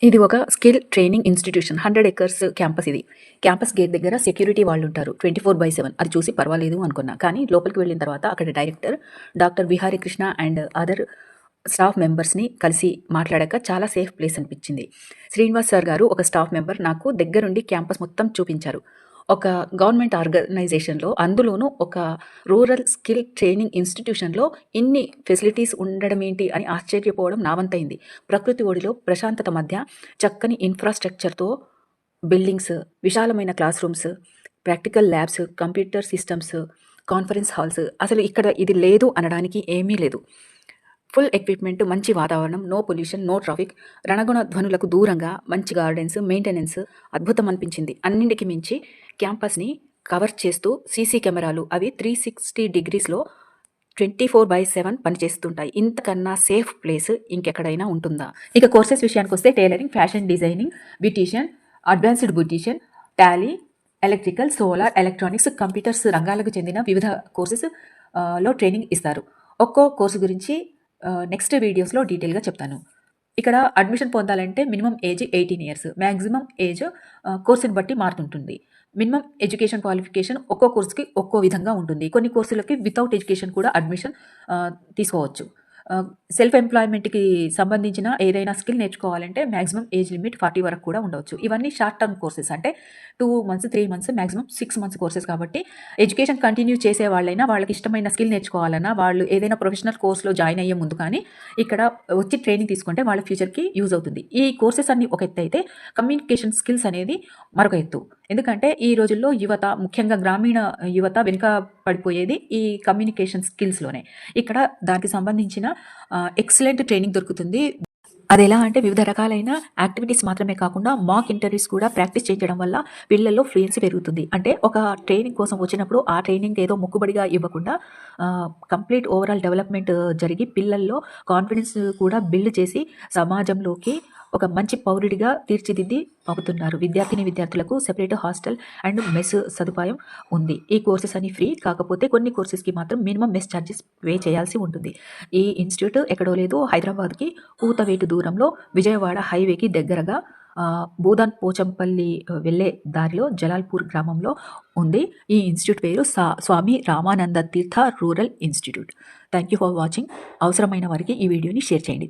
ఇది ఒక skill training institution 100 acres campus. ఇది క్యాంపస్ గేట్ దగ్గర సెక్యూరిటీ వాళ్ళు ఉంటారు 24/7. అది చూసి పర్వాలేదు అనుకున్నా, కానీ లోపలికి వెళ్ళిన తర్వాత అక్కడ director doctor Vihari Krishna and other staff మెంబర్స్ని కలిసి మాట్లాడాక చాలా సేఫ్ ప్లేస్ అనిపించింది. శ్రీనివాస్ సార్ గారు ఒక స్టాఫ్ మెంబర్ నాకు దగ్గరుండి క్యాంపస్ మొత్తం చూపించారు. ఒక గవర్నమెంట్ ఆర్గనైజేషన్లో, అందులోనూ ఒక రూరల్ స్కిల్ ట్రైనింగ్ ఇన్స్టిట్యూషన్లో ఇన్ని ఫెసిలిటీస్ ఉండడం ఏంటి అని ఆశ్చర్యపోవడం నా వంతైంది. ప్రకృతి ఒడిలో ప్రశాంతత మధ్య చక్కని ఇన్ఫ్రాస్ట్రక్చర్తో బిల్డింగ్స్, విశాలమైన class rooms, practical labs, computer systems, conference halls, అసలు ఇక్కడ ఇది లేదు అనడానికి ఏమీ లేదు. ఫుల్ ఎక్విప్మెంట్, మంచి వాతావరణం, నో పొల్యూషన్, నో ట్రాఫిక్, రణగుణ ధ్వనులకు దూరంగా మంచి గార్డెన్స్, మెయింటెనెన్స్ అద్భుతం అనిపించింది. అన్నింటికి మించి క్యాంపస్ని కవర్ చేస్తూ సీసీ కెమెరాలు, అవి 360 డిగ్రీస్లో 24/7 పనిచేస్తుంటాయి. ఇంతకన్నా సేఫ్ ప్లేస్ ఇంకెక్కడైనా ఉంటుందా? ఇక కోర్సెస్ విషయానికి వస్తే tailoring, fashion designing, beautician, advanced beautician, Tally, electrical, solar, electronics, computers రంగాలకు చెందిన వివిధ కోర్సెస్ లో ట్రైనింగ్ ఇస్తారు. ఒక్కో కోర్సు గురించి నెక్స్ట్ వీడియోస్లో డీటెయిల్గా చెప్తాను. ఇక్కడ అడ్మిషన్ పొందాలంటే minimum age 18 years, maximum age కోర్సుని బట్టి మారుతుంటుంది. మినిమం ఎడ్యుకేషన్ క్వాలిఫికేషన్ ఒక్కో కోర్సుకి ఒక్కో విధంగా ఉంటుంది. కొన్ని కోర్సులకి వితౌట్ ఎడ్యుకేషన్ కూడా అడ్మిషన్ తీసుకోవచ్చు. సెల్ఫ్ ఎంప్లాయ్మెంట్కి సంబంధించిన ఏదైనా స్కిల్ నేర్చుకోవాలంటే మ్యాక్సిమం ఏజ్ లిమిట్ 40 వరకు కూడా ఉండవచ్చు. ఇవన్నీ షార్ట్ టర్మ్ కోర్సెస్, అంటే 2 months 3 months maximum 6 months courses. కాబట్టి ఎడ్యుకేషన్ కంటిన్యూ చేసే వాళ్ళైనా, వాళ్ళకి ఇష్టమైన స్కిల్ నేర్చుకోవాలన్నా, వాళ్ళు ఏదైనా ప్రొఫెషనల్ కోర్స్లో జాయిన్ అయ్యే ముందు కానీ ఇక్కడ వచ్చి ట్రైనింగ్ తీసుకుంటే వాళ్ళ ఫ్యూచర్కి యూజ్ అవుతుంది. ఈ కోర్సెస్ అన్ని ఒక ఎత్తు అయితే, కమ్యూనికేషన్ స్కిల్స్ అనేది మరొక ఎత్తు. ఎందుకంటే ఈ రోజుల్లో యువత, ముఖ్యంగా గ్రామీణ యువత వెనుక పడిపోయేది ఈ కమ్యూనికేషన్ స్కిల్స్లోనే. ఇక్కడ దానికి సంబంధించిన ఎక్సలెంట్ ట్రైనింగ్ దొరుకుతుంది. అది ఎలా అంటే, వివిధ రకాలైన యాక్టివిటీస్ మాత్రమే కాకుండా మాక్ ఇంటర్వ్యూస్ కూడా ప్రాక్టీస్ చేయించడం వల్ల పిల్లల్లో ఫ్లూయెన్సీ పెరుగుతుంది. అంటే ఒక ట్రైనింగ్ కోసం వచ్చినప్పుడు ఆ ట్రైనింగ్ ఏదో మొక్కుబడిగా ఇవ్వకుండా కంప్లీట్ ఓవరాల్ డెవలప్మెంట్ జరిగి పిల్లల్లో కాన్ఫిడెన్స్ కూడా బిల్డ్ చేసి సమాజంలోకి ఒక మంచి పౌరుడిగా తీర్చిదిద్ది పంపుతున్నారు. విద్యార్థులకు సెపరేట్ హాస్టల్ అండ్ మెస్ సదుపాయం ఉంది. ఈ కోర్సెస్ అన్ని ఫ్రీ, కాకపోతే కొన్ని కోర్సెస్కి మాత్రం మినిమం మెస్ ఛార్జెస్ పే చేయాల్సి ఉంటుంది. ఈ ఇన్స్టిట్యూట్ ఎక్కడో లేదు, హైదరాబాద్కి కూతవేటు దూరంలో, విజయవాడ హైవేకి దగ్గరగా భూదాన్ పోచంపల్లి వెళ్ళే దారిలో జలాల్పూర్ గ్రామంలో ఉంది. ఈ ఇన్స్టిట్యూట్ పేరు స్వామి రామానంద తీర్థ rural institute. Thank you for watching. అవసరమైన వారికి ఈ వీడియోని షేర్ చేయండి.